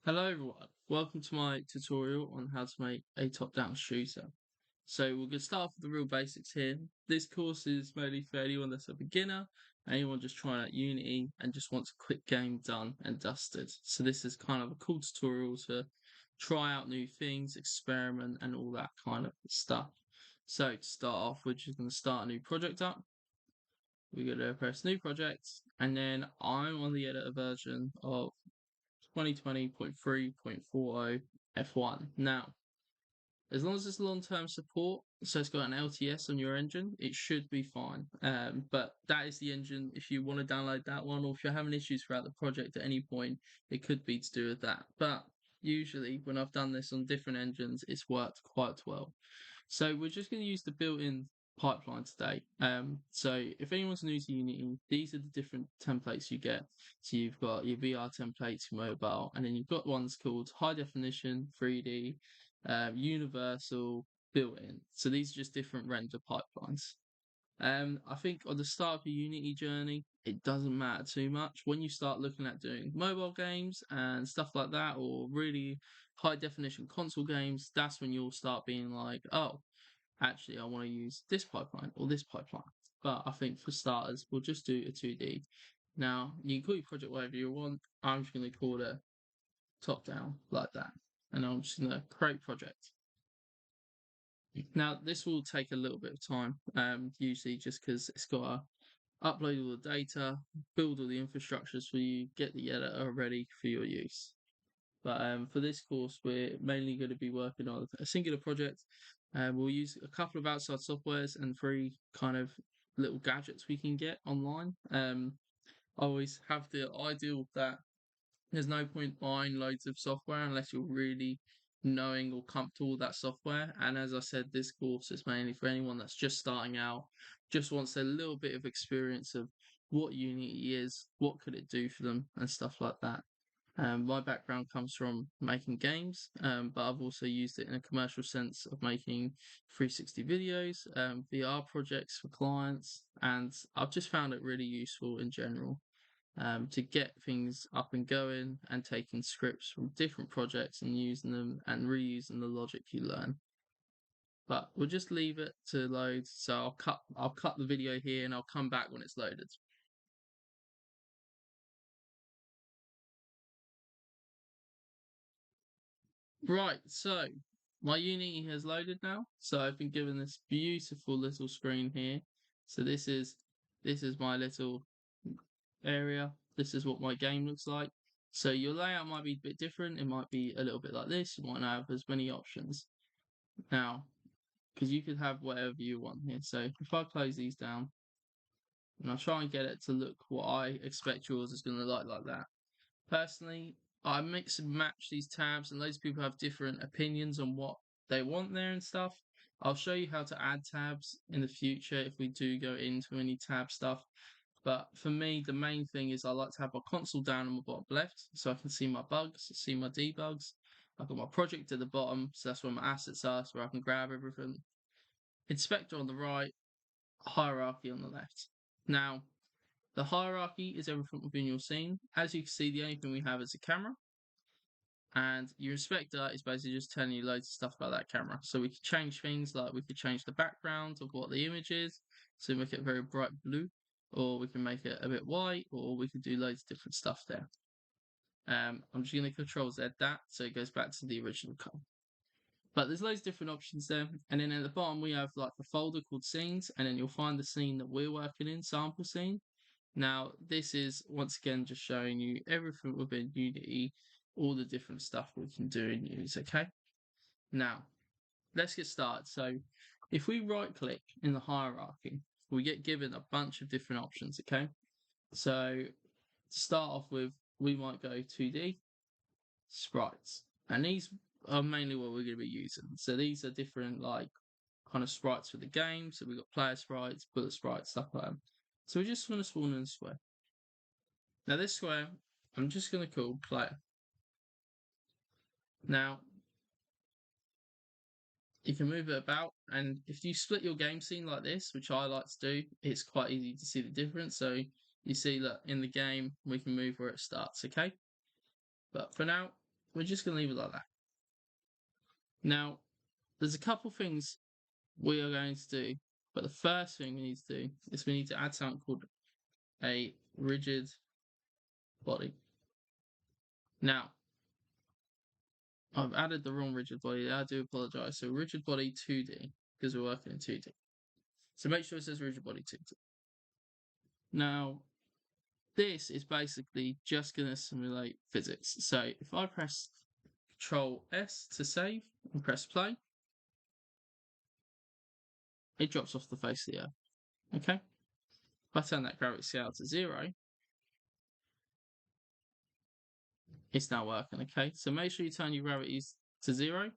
Hello everyone, welcome to my tutorial on how to make a top-down shooter. So we're going to start off with the real basics here. This course is mainly for anyone that's a beginner, anyone just trying out Unity and just wants a quick game done and dusted. So this is kind of a cool tutorial to try out new things, experiment and all that kind of stuff. So to start off, we're just going to start a new project up. We're going to press new project, and then I'm on the editor version of 2020.3.40 F1. Now, as long as it's long-term support, so it's got an LTS on your engine, it should be fine. But that is the engine. If you want to download that one, or if you're having issues throughout the project at any point, it could be to do with that. But usually, when I've done this on different engines, it's worked quite well. So we're just going to use the built-in pipeline today. So if anyone's new to Unity, these are the different templates you get. So you've got your VR templates, your mobile, and then you've got ones called high definition, 3D, universal, built-in. So these are just different render pipelines. I think on the start of your Unity journey, it doesn't matter too much. When you start looking at doing mobile games and stuff like that, or really high definition console games, that's when you'll start being like, oh, actually, I want to use this pipeline or this pipeline. But I think for starters, we'll just do a 2D. Now, you can call your project whatever you want. I'm just going to call it top down like that. And I'm just going to create project. Now, this will take a little bit of time, usually just because it's got to upload all the data, build all the infrastructures for you, get the editor ready for your use. But for this course, we're mainly going to be working on a singular project. We'll use a couple of outside softwares and three kind of little gadgets we can get online. I always have the ideal that there's no point buying loads of software unless you're really knowing or comfortable with that software. And as I said, this course is mainly for anyone that's just starting out, just wants a little bit of experience of what Unity is, what could it do for them, and stuff like that. My background comes from making games, but I've also used it in a commercial sense of making 360 videos, VR projects for clients, and I've just found it really useful in general to get things up and going and taking scripts from different projects and using them and reusing the logic you learn. But we'll just leave it to load. So I'll cut the video here and I'll come back when it's loaded. Right, so my Unity has loaded now. So I've been given this beautiful little screen here. So this is my little area. This is what my game looks like. So your layout might be a bit different. It might be a little bit like this. You might not have as many options. Now, because you could have whatever you want here. So if I close these down and I try and get it to look what I expect yours is going to look like that. Personally, I mix and match these tabs, and loads of people have different opinions on what they want there and stuff. I'll show you how to add tabs in the future if we do go into any tab stuff. But for me, the main thing is I like to have my console down on the bottom left so I can see my bugs, see my debugs. I've got my project at the bottom, so that's where my assets are, so where I can grab everything. Inspector on the right, hierarchy on the left. Now, the hierarchy is everything within your scene. As you can see, the only thing we have is a camera, and your inspector is basically just telling you loads of stuff about that camera. So we could change things like we could change the background of what the image is, so make it very bright blue, or we can make it a bit white, or we could do loads of different stuff there. I'm just going to Control Z that, so it goes back to the original color. But there's loads of different options there. And then at the bottom, we have like a folder called scenes, and then you'll find the scene that we're working in, sample scene. Now, this is once again just showing you everything within Unity, all the different stuff we can do in Unity, okay? Now, let's get started. So, if we right click in the hierarchy, we get given a bunch of different options, okay? So, to start off with, we might go 2D, sprites. And these are mainly what we're going to be using. So these are different like kind of sprites for the game. So we've got player sprites, bullet sprites, stuff like that. So we're just going to spawn in a square. Now this square, I'm just going to call player. Now you can move it about, and if you split your game scene like this, which I like to do, it's quite easy to see the difference. So you see that in the game we can move where it starts, okay? But for now, we're just going to leave it like that. Now, there's a couple things we are going to do, but the first thing we need to do is we need to add something called a rigid body. Now, I've added the wrong rigid body. I do apologize. So rigid body 2D, because we're working in 2D. So make sure it says rigid body 2D. Now, this is basically just going to simulate physics. So if I press Control S to save and press play, it drops off the face of the Earth. Okay? If I turn that gravity scale to 0, it's now working. Okay? So make sure you turn your gravities to 0.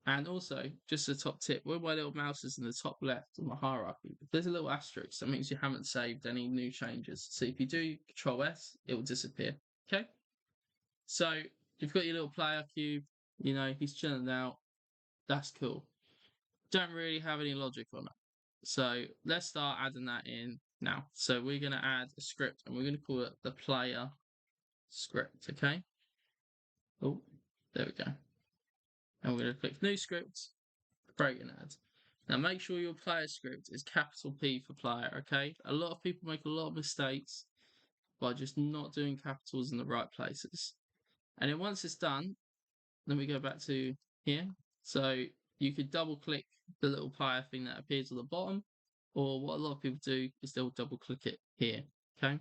And also, just a top tip, where my little mouse is in the top left of my hierarchy, if there's a little asterisk, that means you haven't saved any new changes. So if you do Control S, it will disappear. Okay? So you've got your little player cube, you know, he's chilling out. That's cool. Don't really have any logic on it. So let's start adding that in now. So we're going to add a script and we're going to call it the player script. Okay? Oh, there we go. And we're going to click new script, create an ad. Now make sure your player script is capital P for player, okay? A lot of people make a lot of mistakes by just not doing capitals in the right places. And then once it's done, then we go back to here. So you could double click the little player thing that appears at the bottom, or what a lot of people do is they'll double click it here, okay?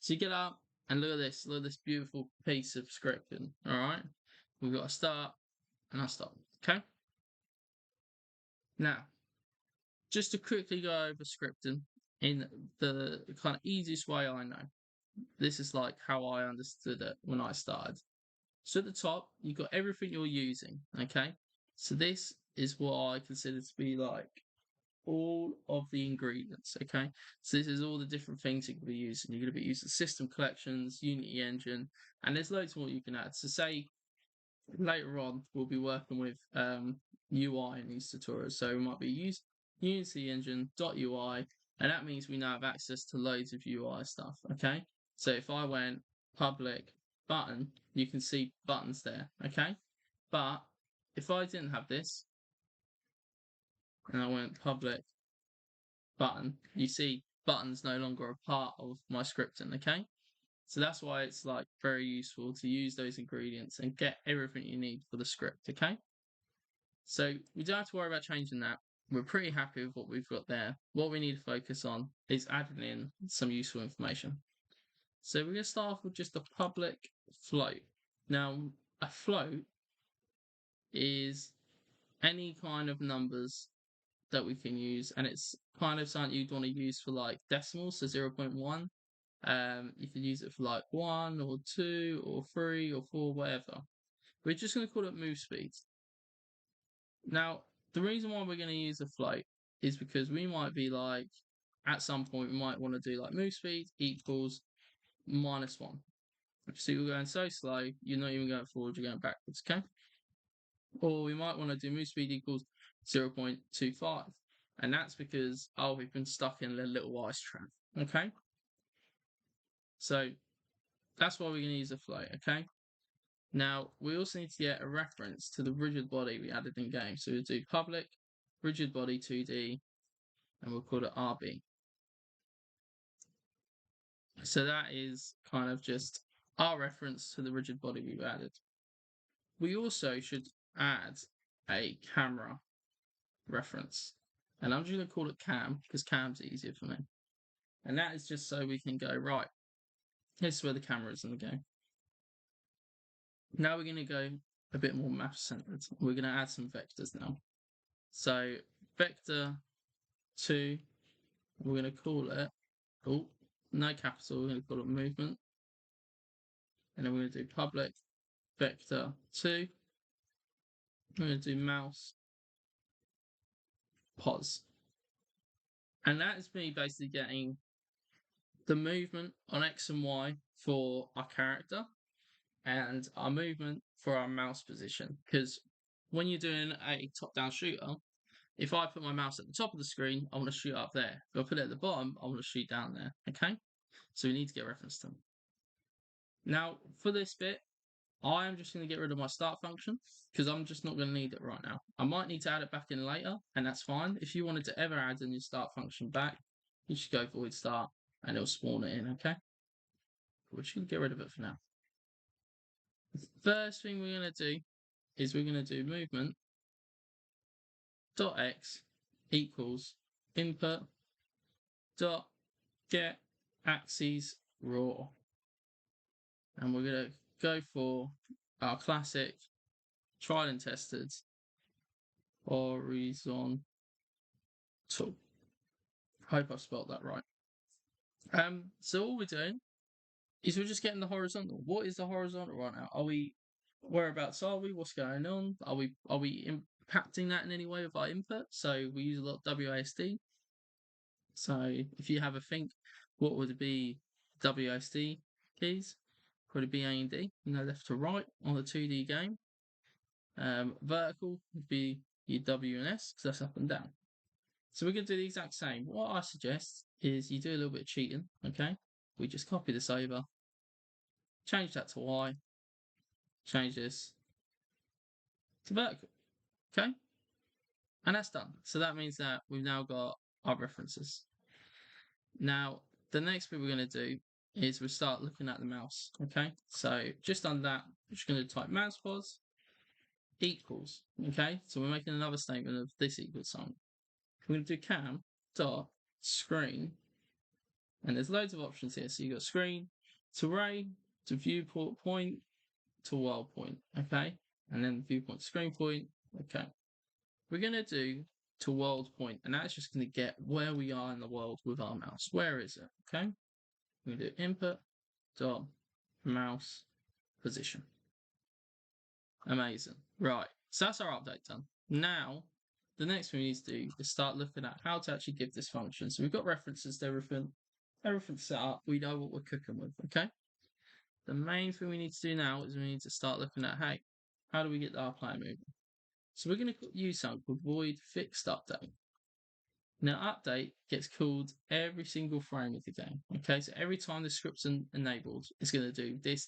So you get up and look at this beautiful piece of scripting, all right? We've got a start and a stop, okay? Now, just to quickly go over scripting in the kind of easiest way I know. This is like how I understood it when I started. So at the top, you've got everything you're using, okay? So this is what I consider to be like all of the ingredients, okay? So this is all the different things you're going to be using. You're going to be using system collections, Unity engine, and there's loads more you can add. So say later on, we'll be working with UI in these tutorials. So we might be using Unity engine.ui, and that means we now have access to loads of UI stuff, okay? So if I went public button, you can see buttons there, okay? But if I didn't have this, and I went public button, you see buttons no longer a part of my scripting, okay? So that's why it's like very useful to use those ingredients and get everything you need for the script, okay? So we don't have to worry about changing that. We're pretty happy with what we've got there. What we need to focus on is adding in some useful information. So we're going to start off with just a public float. Now, a float is any kind of numbers that we can use, and it's kind of something you'd want to use for like decimals, so 0.1. You can use it for like 1 or 2 or 3 or 4, whatever. We're just going to call it move speed. Now, the reason why we're going to use a float is because we might be like, at some point, we might want to do like move speed equals -1. So you're going so slow, you're not even going forward, you're going backwards, okay? Or we might want to do move speed equals 0.25. And that's because, oh, we've been stuck in a little ice trap, okay? So that's why we're going to use a float, okay? Now, we also need to get a reference to the rigid body we added in game. So we'll do public rigid body 2D, and we'll call it RB. So that is kind of just our reference to the rigid body we've added. We also should add a camera reference. And I'm just going to call it cam, because cam's easier for me. And that is just so we can go, right, this is where the camera is in the game. Now we're going to go a bit more math-centered. We're going to add some vectors now. So vector 2, we're going to call it, oh, no capital, we're going to call it movement. And then we're going to do public vector 2. We're going to do mouse pos. And that is me basically getting the movement on X and Y for our character and our movement for our mouse position. Because when you're doing a top-down shooter, if I put my mouse at the top of the screen, I want to shoot up there. If I put it at the bottom, I want to shoot down there, okay? So we need to get reference to them. Now, for this bit, I am just going to get rid of my start function because I'm just not going to need it right now. I might need to add it back in later, and that's fine. If you wanted to ever add in your start function back, you should go void start and it'll spawn it in, okay? We're just going to get rid of it for now. The first thing we're going to do is we're going to do movement dot x equals input dot get axes raw, and we're going to go for our classic tried and tested horizontal. Hope I've spelled that right. So all we're doing is we're just getting the horizontal. What is the horizontal right now? Whereabouts are we? What's going on? Are we impacting that in any way with our input? So we use a lot of WASD. So if you have a think, what would be WASD keys? Probably be A and D, left to right on the 2D game. Vertical would be your W and S, because that's up and down. So we're going to do the exact same. What I suggest is you do a little bit of cheating, okay? We just copy this over, change that to Y, change this to vertical, okay? And that's done. So that means that we've now got our references. Now, the next bit we're going to do is we start looking at the mouse, okay? So just under that, we're just going to type mouse pos equals, okay? So we're making another statement of this equals sign. We're going to do cam dot screen, and there's loads of options here. So you've got screen to ray to viewport point to world point, okay? And then viewpoint screen point, okay. We're going to do to world point, and that's just going to get where we are in the world with our mouse. Where is it, okay? We're going to do input dot mouse position. Amazing. Right, so that's our update done. Now, the next thing we need to do is start looking at how to actually give this function. So we've got references to everything set up. We know what we're cooking with, okay? The main thing we need to do now is we need to start looking at, hey, how do we get our player moving? So we're going to use something called void fixed update. Now, update gets called every single frame of the game, okay? So every time the script's enabled, it's going to do this.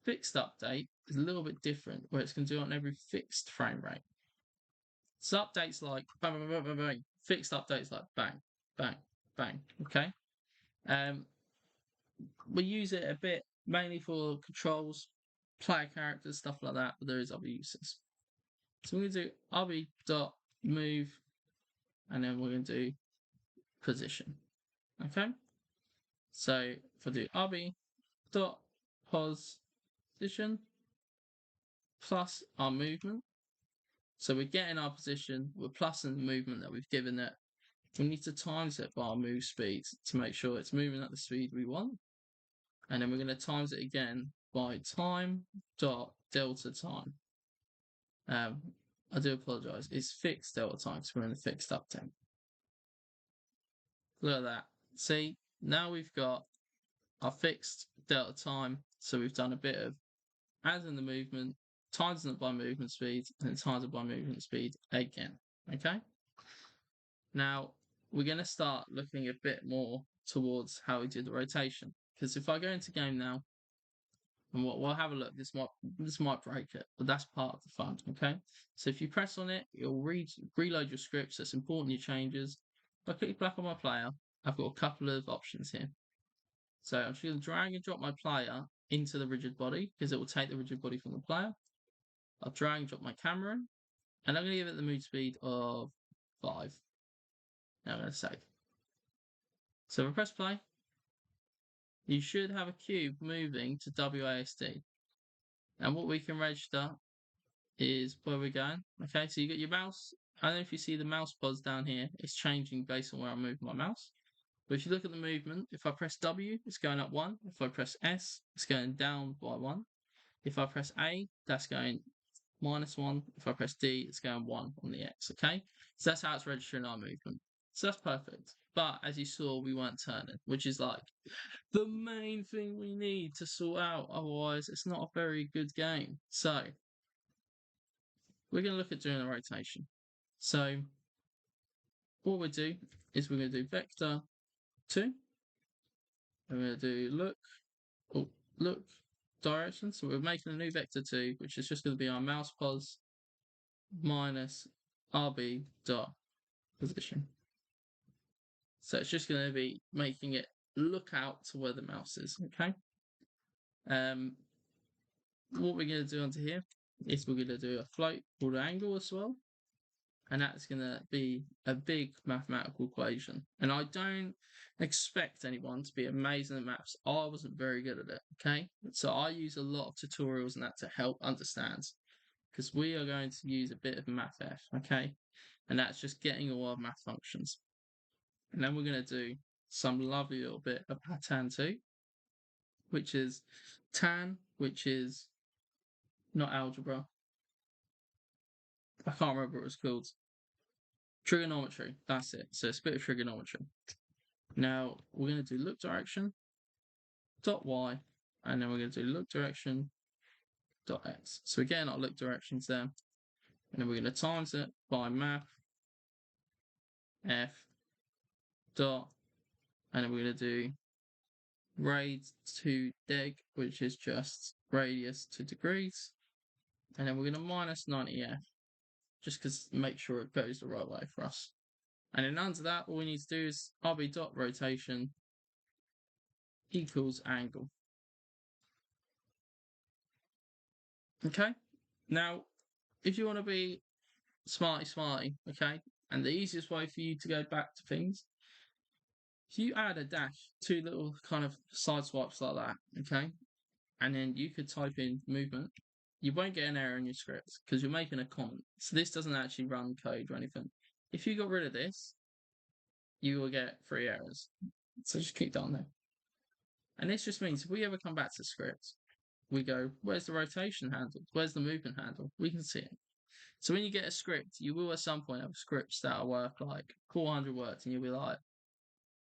Fixed update is a little bit different, where it's going to do it on every fixed frame rate. So updates like bang, bang, bang, bang, bang. Fixed updates like bang, bang, bang. Okay. We use it a bit mainly for controls, player characters, stuff like that, but there is other uses. So we're going to do rb.move, and then we're going to do position. Okay. So if I do rb.position plus our movement, so we're getting our position, we're plusing the movement that we've given it. We need to times it by our move speed to make sure it's moving at the speed we want. And then we're going to times it again by time dot delta time. I do apologise. It's fixed delta time because we're in the fixed update. Look at that. See, now we've got our fixed delta time. So we've done a bit of adding the movement, times it by movement speed, and then times it by movement speed again. Okay. Now we're going to start looking a bit more towards how we do the rotation. Because if I go into game now, and we'll have a look, this might break it, but that's part of the fun, okay? So if you press on it, it'll reload your script, so it's important you changes. If I click back on my player, I've got a couple of options here. So I'm just going to drag and drop my player into the rigid body, because it will take the rigid body from the player. I'll drag and drop my camera in, and I'm going to give it the move speed of 5. Now I'm going to save. So if I press play, you should have a cube moving to WASD. And what we can register is where we're going. Okay, so you got your mouse. I don't know if you see the mouse pods down here. It's changing based on where I'm moving my mouse. But if you look at the movement, if I press W, it's going up 1. If I press S, it's going down by 1. If I press A, that's going -1. If I press D, it's going 1 on the X. Okay, so that's how it's registering our movement. So that's perfect. But as you saw, we weren't turning, which is like the main thing we need to sort out. Otherwise, it's not a very good game. So we're going to look at doing a rotation. So what we'll do is we're going to do vector 2. We're going to do look, direction. So we're making a new vector 2, which is just going to be our mouse pos minus RB dot position. So it's just going to be making it look out to where the mouse is, okay? What we're going to do onto here is we're going to do a float called angle as well. And that's going to be a big mathematical equation. And I don't expect anyone to be amazing at maths. I wasn't very good at it, okay? So I use a lot of tutorials and that to help understand. Because we are going to use a bit of MathF, okay? And that's just getting all our math functions. And then we're going to do some lovely little bit of tan 2, which is tan, which is not algebra. I can't remember what it's called. Trigonometry, that's it. So it's a bit of trigonometry. Now we're going to do look direction dot y, and then we're going to do look direction dot x. So again, our look directions there, and then we're going to times it by math f dot, and then we're going to do rad to deg, which is just radius to degrees, and then we're going to minus 90f, just because make sure it goes the right way for us. And then under that, all we need to do is rb dot rotation equals angle. Okay, now if you want to be smarty, okay, and the easiest way for you to go back to things, if you add a dash, two little kind of side swipes like that, okay, and then you could type in movement, you won't get an error in your script because you're making a comment. So this doesn't actually run code or anything. If you got rid of this, you will get 3 errors. So just keep that on there. And this just means if we ever come back to script, we go, where's the rotation handle? Where's the movement handle? We can see it. So when you get a script, you will at some point have scripts that are worth like 400 words, and you'll be like,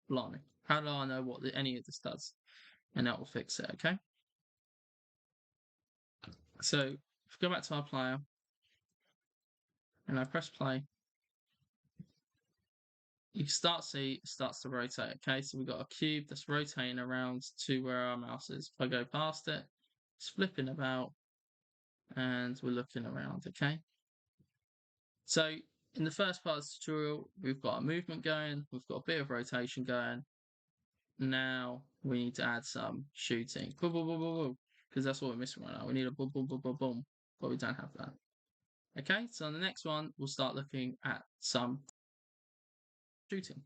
blimey, how do I know what any of this does? And that will fix it, okay? So if we go back to our player, and I press play, you can start to see it starts to rotate, okay? So we've got a cube that's rotating around to where our mouse is. If I go past it, it's flipping about, and we're looking around, okay? So in the first part of the tutorial, we've got a movement going, we've got a bit of rotation going. Now we need to add some shooting. Boom, boom, boom, boom, boom. Because that's what we're missing right now. We need a boom, boom, boom, boom, boom. But we don't have that. Okay, so on the next one, we'll start looking at some shooting.